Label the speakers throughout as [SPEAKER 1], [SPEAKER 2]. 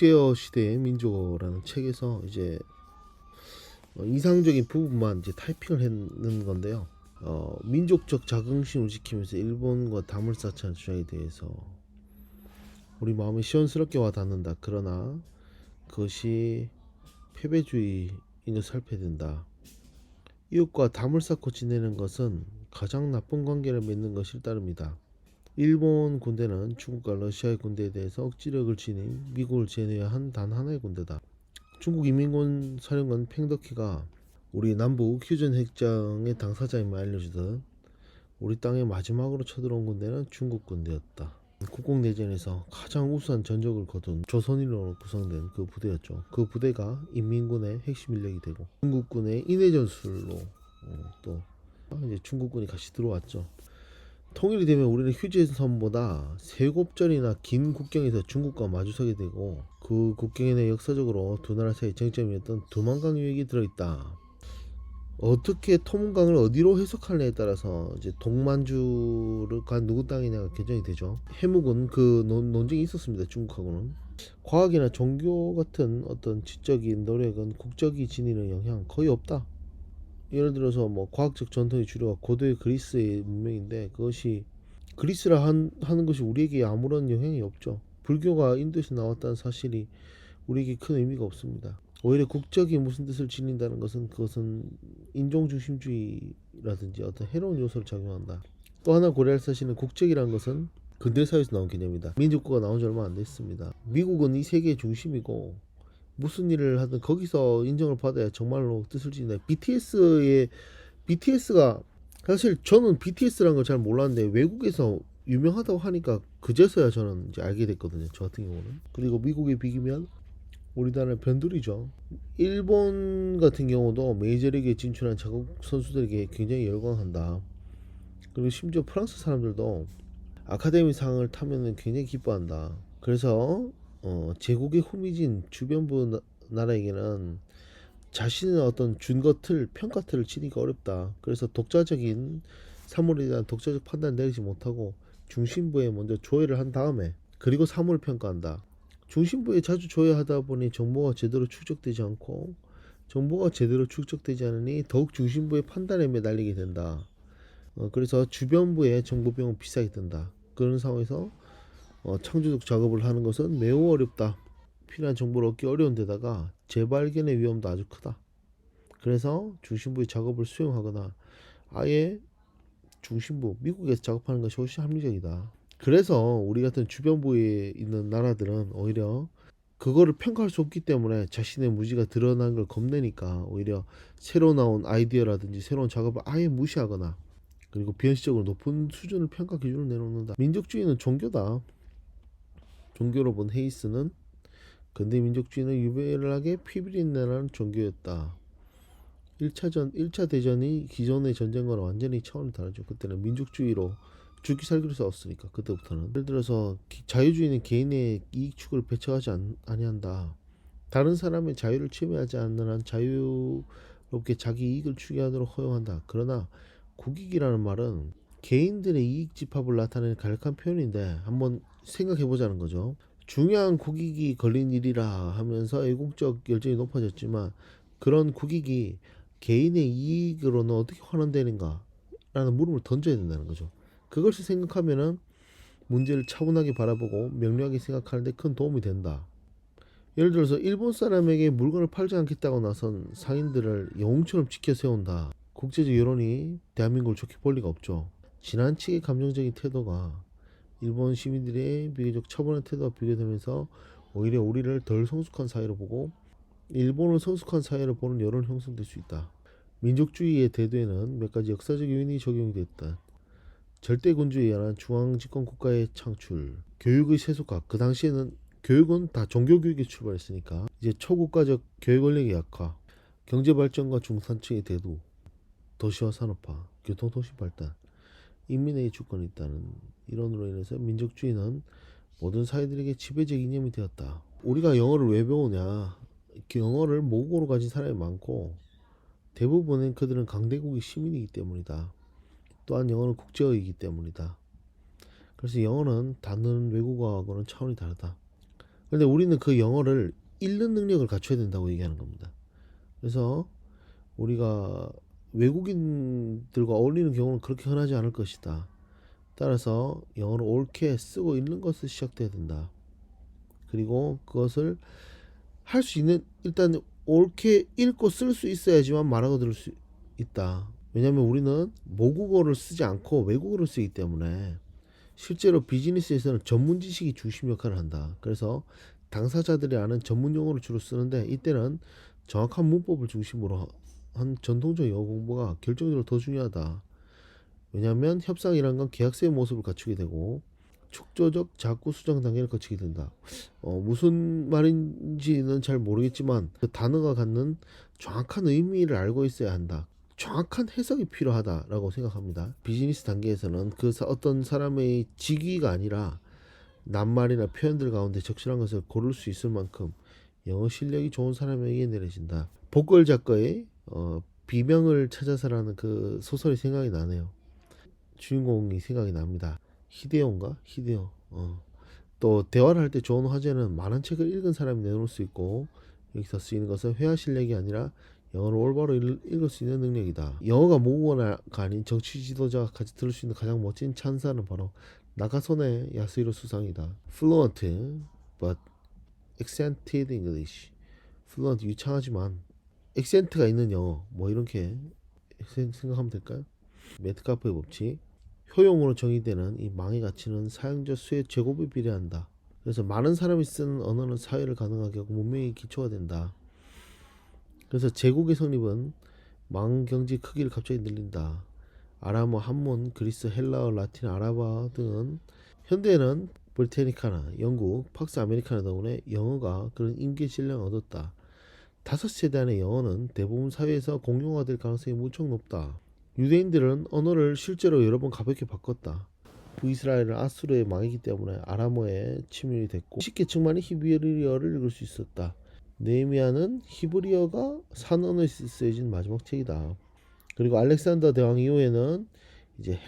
[SPEAKER 1] 국제어 시대의 민족어라는 책에서 이제 이상적인 부분만 이제 타이핑을 했는 건데요. 민족적 자긍심을 지키면서 일본과 담을 쌓자는 주장에 대해서 우리 마음이 시원스럽게 와닿는다. 그러나 그것이 패배주의인 걸 살펴야 된다. 이웃과 담을 쌓고 지내는 것은 가장 나쁜 관계를 맺는 것일 따릅니다. 일본 군대는 중국과 러시아의 군대에 대해서 억지력을 지닌 미국을 제외한 단 하나의 군대다. 중국 인민군 사령관 팽덕희가 우리 남북 휴전 핵장의 당사자임을 알려주듯 우리 땅에 마지막으로 쳐들어온 군대는 중국 군대였다. 국共내전에서 가장 우수한 전적을 거둔 조선인으로 구성된 그 부대였죠. 그 부대가 인민군의 핵심 인력이 되고 중국군의 인해 전술로 또 이제 중국군이 같이 들어왔죠. 통일이 되면 우리는 휴전선보다 세곱절이나 긴 국경에서 중국과 마주서게 되고 그 국경에는 역사적으로 두 나라 사이 쟁점이었던 두만강 유역이 들어있다. 어떻게 토문강을 어디로 해석하느냐에 따라서 이제 동만주가 누구 땅이냐가 결정이 되죠. 해묵은 그 논쟁이 있었습니다. 중국하고는. 과학이나 종교 같은 어떤 지적인 노력은 국적이 지니는 영향 거의 없다. 예를 들어서 뭐 과학적 전통의 주류가 고도의 그리스의 문명인데 그것이 그리스라 하는 것이 우리에게 아무런 영향이 없죠. 불교가 인도에서 나왔다는 사실이 우리에게 큰 의미가 없습니다. 오히려 국적이 무슨 뜻을 지닌다는 것은 그것은 인종중심주의라든지 어떤 해로운 요소를 작용한다. 또 하나 고려할 사실은 국적이라는 것은 근대사회에서 나온 개념이다. 민족국가 나온 지 얼마 안 됐습니다. 미국은 이 세계의 중심이고 무슨 일을 하든 거기서 인정을 받아야 정말로 뜻을 지닌다. BTS가 사실 저는 BTS라는 걸 잘 몰랐는데 외국에서 유명하다고 하니까 그제서야 저는 이제 알게 됐거든요. 저 같은 경우는. 그리고 미국에 비기면 우리나라는 변두리죠. 일본 같은 경우도 메이저리그에 진출한 자국 선수들에게 굉장히 열광한다. 그리고 심지어 프랑스 사람들도 아카데미 상을 타면 굉장히 기뻐한다. 그래서 제국의 후미진 주변부 나라에게는 자신의 어떤 준거틀 평가틀을 치니까 어렵다. 그래서 독자적인 사물에 대한 독자적 판단을 내리지 못하고 중심부에 먼저 조회를 한 다음에 그리고 사물을 평가한다. 중심부에 자주 조회하다 보니 정보가 제대로 축적되지 않고 정보가 제대로 축적되지 않으니 더욱 중심부의 판단에 매달리게 된다. 그래서 주변부의 정보 비용은 비싸게 든다. 그런 상황에서 창조적 작업을 하는 것은 매우 어렵다. 필요한 정보를 얻기 어려운 데다가 재발견의 위험도 아주 크다. 그래서 중심부의 작업을 수용하거나 아예 중심부 미국에서 작업하는 것이 훨씬 합리적이다. 그래서 우리 같은 주변부에 있는 나라들은 오히려 그거를 평가할 수 없기 때문에 자신의 무지가 드러난 걸 겁내니까 오히려 새로 나온 아이디어라든지 새로운 작업을 아예 무시하거나 그리고 비현실적으로 높은 수준의 평가 기준을 내놓는다. 민족주의는 종교다. 종교로 본 헤이스는 근대 민족주의는 유별나게 피비린내라는 종교였다. 1차 대전이 기존의 전쟁과는 완전히 차원이 다르죠. 그때는 민족주의로 죽기 살기로 싸웠으니까 그때부터는. 예를 들어서 자유주의는 개인의 이익 추구를 배척하지 아니한다. 다른 사람의 자유를 침해하지 않는 한 자유롭게 자기 이익을 추구하도록 허용한다. 그러나 국익이라는 말은 개인들의 이익 집합을 나타내는 간략한 표현인데 한번 생각해 보자는 거죠. 중요한 국익이 걸린 일이라 하면서 애국적 열정이 높아졌지만 그런 국익이 개인의 이익으로는 어떻게 환원되는가 라는 물음을 던져야 된다는 거죠. 그것을 생각하면은 문제를 차분하게 바라보고 명료하게 생각하는데 큰 도움이 된다. 예를 들어서 일본 사람에게 물건을 팔지 않겠다고 나선 상인들을 영웅처럼 지켜 세운다. 국제적 여론이 대한민국을 좋게 볼 리가 없죠. 지나치게 감정적인 태도가 일본 시민들의 비교적 차분한 태도와 비교되면서 오히려 우리를 덜 성숙한 사회로 보고 일본을 성숙한 사회로 보는 여론이 형성될 수 있다. 민족주의의 대두에는 몇 가지 역사적 요인이 적용이 됐다. 절대군주에 의한 중앙집권 국가의 창출, 교육의 세속화. 그 당시에는 교육은 다 종교교육에 출발했으니까 이제 초국가적 교육 원력의 약화, 경제발전과 중산층의 대두, 도시화 산업화, 교통통신 발달, 인민의 주권이 있다는 이론으로 인해서 민족주의는 모든 사회들에게 지배적 이념이 되었다. 우리가 영어를 왜 배우냐? 영어를 모국어로 가진 사람이 많고 대부분은 그들은 강대국의 시민이기 때문이다. 또한 영어는 국제어이기 때문이다. 그래서 영어는 다른 외국어하고는 차원이 다르다. 근데 우리는 그 영어를 읽는 능력을 갖춰야 된다고 얘기하는 겁니다. 그래서 우리가 외국인들과 어울리는 경우는 그렇게 흔하지 않을 것이다. 따라서 영어를 옳게 쓰고 읽는 것을 시작돼야 된다. 그리고 그것을 할 수 있는, 일단 옳게 읽고 쓸 수 있어야지만 말하고 들을 수 있다. 왜냐하면 우리는 모국어를 쓰지 않고 외국어를 쓰기 때문에 실제로 비즈니스에서는 전문 지식이 중심 역할을 한다. 그래서 당사자들이 아는 전문 용어를 주로 쓰는데 이때는 정확한 문법을 중심으로 한 전통적 영어 공부가 결정적으로 더 중요하다. 왜냐하면 협상이란 건 계약서의 모습을 갖추게 되고 촉조적 자구 수정 단계를 거치게 된다. 무슨 말인지는 잘 모르겠지만 그 단어가 갖는 정확한 의미를 알고 있어야 한다. 정확한 해석이 필요하다라고 생각합니다. 비즈니스 단계에서는 어떤 사람의 직위가 아니라 낱말이나 표현들 가운데 적절한 것을 고를 수 있을 만큼 영어 실력이 좋은 사람에게 내려진다. 복걸 작가의 비명을 찾아서라는 그 소설이 생각이 나네요. 주인공이 생각이 납니다. 히데오인가? 히데오. 또 대화를 할 때 좋은 화제는 많은 책을 읽은 사람이 내놓을 수 있고 여기서 쓰이는 것은 회화 실력이 아니라 영어를 올바로 읽을 수 있는 능력이다. 영어가 모국어가 아닌 정치 지도자가 같이 들을 수 있는 가장 멋진 찬사는 바로 나카소네 야스히로 수상이다. Fluent but accented English. Fluent 유창하지만 액센트가 있는 영어. 뭐 이렇게 생각하면 될까요? 메트카프의 법칙. 효용으로 정의되는 이 망의 가치는 사용자 수의 제곱에 비례한다. 그래서 많은 사람이 쓰는 언어는 사회를 가능하게 하고 문명의 기초가 된다. 그래서 제국의 성립은 망 경지 크기를 갑자기 늘린다. 아람어, 한문, 그리스, 헬라어, 라틴, 아랍어 등은 현대에는 브리테니카나 영국, 팍스 아메리카나 덕분에 영어가 그런 임계 질량을 얻었다. 5세대 안의 영어는 대부분 사회에서 공용화될 가능성이 무척 높다. 유대인들은 언어를 실제로 여러 번 가볍게 바꿨다. 북이스라엘은 아수르의 망이기 때문에 아람어에 침입이 됐고 20계층만이 히브리어를 읽을 수 있었다. 네헤미야는 히브리어가 산언어에서 쓰여진 마지막 책이다. 그리고 알렉산더 대왕 이후에는 이제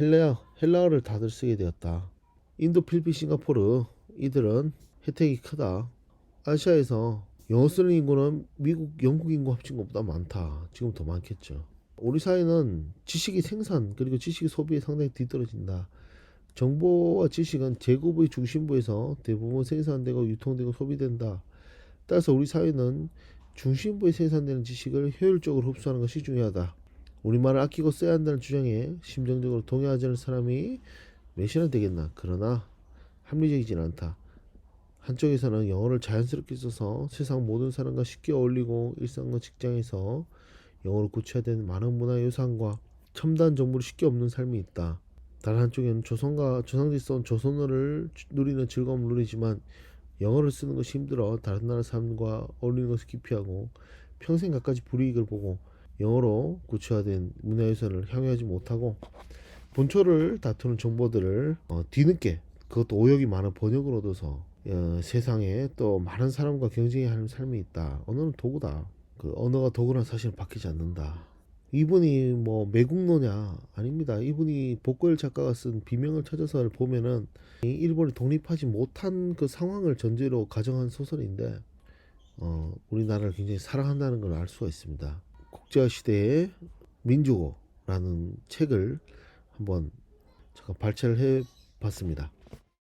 [SPEAKER 1] 헬라어를 다들 쓰게 되었다. 인도, 필리핀, 싱가포르 이들은 혜택이 크다. 아시아에서 영어 쓰는 인구는 미국, 영국 인구 합친 것보다 많다. 지금 더 많겠죠. 우리 사회는 지식의 생산 그리고 지식의 소비에 상당히 뒤떨어진다. 정보와 지식은 제급의 중심부에서 대부분 생산되고 유통되고 소비된다. 따라서 우리 사회는 중심부에 생산되는 지식을 효율적으로 흡수하는 것이 중요하다. 우리말을 아끼고 써야 한다는 주장에 심정적으로 동의하지 않는 사람이 몇이나 되겠나. 그러나 합리적이진 않다. 한쪽에서는 영어를 자연스럽게 써서 세상 모든 사람과 쉽게 어울리고 일상과 직장에서 영어를 구체화된 많은 문화 유산과 첨단 정보를 쉽게 얻는 삶이 있다. 다른 한쪽에는 조상들이 써온 조선어를 누리는 즐거움을 누리지만 영어를 쓰는 것이 힘들어 다른 나라 사람과 어울리는 것을 기피하고 평생 갖가지 불이익을 보고 영어로 구체화된 문화유산을 향유하지 못하고 본초를 다투는 정보들을 뒤늦게 그것도 오역이 많은 번역을 얻어서 세상에 또 많은 사람과 경쟁해야 하는 삶이 있다. 언어는 도구다. 그 언어가 도구란 사실은 바뀌지 않는다. 이분이 뭐 매국노냐? 아닙니다. 이분이 복고일 작가가 쓴 비명을 찾아서를 보면은 일본이 독립하지 못한 그 상황을 전제로 가정한 소설인데 우리나라를 굉장히 사랑한다는 걸 알 수가 있습니다. 국제화 시대의 민주어라는 책을 한번 잠깐 발췌를 해 봤습니다.